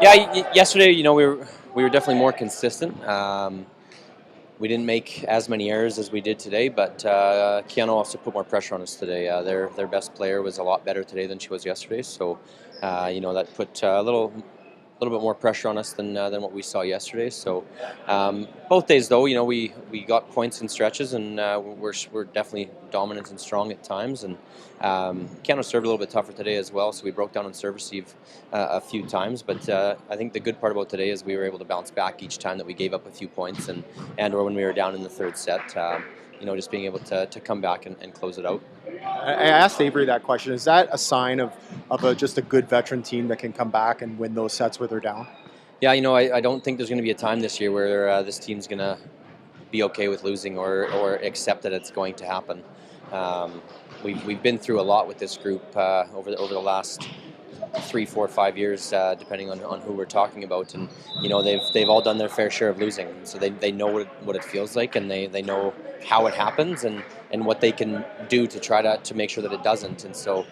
Yeah, yesterday, we were definitely more consistent. We didn't make as many errors as we did today, but Keyano also put more pressure on us today. Their best player was a lot better today than she was yesterday, so that put a little bit more pressure on us than what we saw yesterday. So both days, though, we got points in stretches, and we're definitely dominant and strong at times. And Keyano served a little bit tougher today as well, so we broke down on serve receive a few times. But I think the good part about today is we were able to bounce back each time that we gave up a few points, or when we were down in the third set. Just being able to come back and close it out. I asked Avery that question. Is that a sign of just a good veteran team that can come back and win those sets where they're down? Yeah, I don't think there's going to be a time this year where this team's going to be okay with losing or accept that it's going to happen. We've been through a lot with this group over the last 3, 4, 5 years, depending on who we're talking about, and they've all done their fair share of losing, so they know what it feels like, and they know how it happens, and what they can do to try to make sure that it doesn't. And so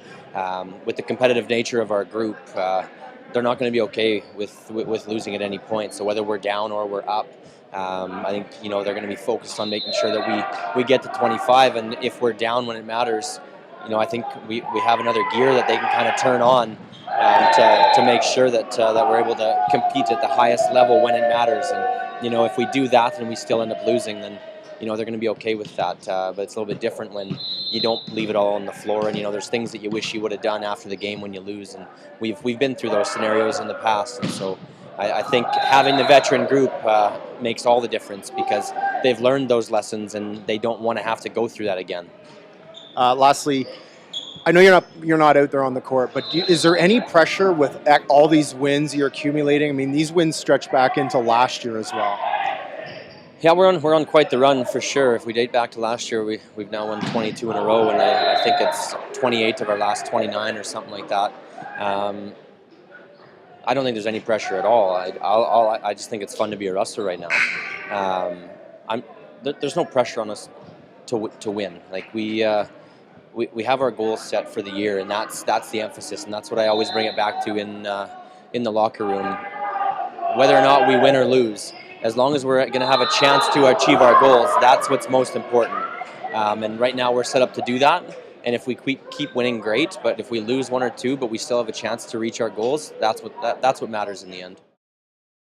with the competitive nature of our group, they're not going to be okay with losing at any point. So whether we're down or we're up, I think they're going to be focused on making sure that we get to 25, and if we're down when it matters, I think we have another gear that they can kind of turn on to make sure that we're able to compete at the highest level when it matters. And if we do that and we still end up losing, then they're going to be okay with that. But it's a little bit different when you don't leave it all on the floor, and there's things that you wish you would have done after the game when you lose, and we've been through those scenarios in the past. And so I think having the veteran group makes all the difference, because they've learned those lessons and they don't want to have to go through that again. Lastly, I know you're not out there on the court, but is there any pressure with all these wins you're accumulating? I mean, these wins stretch back into last year as well. Yeah, we're on quite the run for sure. If we date back to last year, we've now won 22 in a row, and I think it's 28 of our last 29 or something like that. I don't think there's any pressure at all. I just think it's fun to be a Rustler right now. There's no pressure on us to win. Like we have our goals set for the year, and that's the emphasis, and that's what I always bring it back to in the locker room. Whether or not we win or lose, as long as we're going to have a chance to achieve our goals, that's what's most important. And right now we're set up to do that. And if we keep winning, great. But if we lose one or two, but we still have a chance to reach our goals, that's what matters in the end.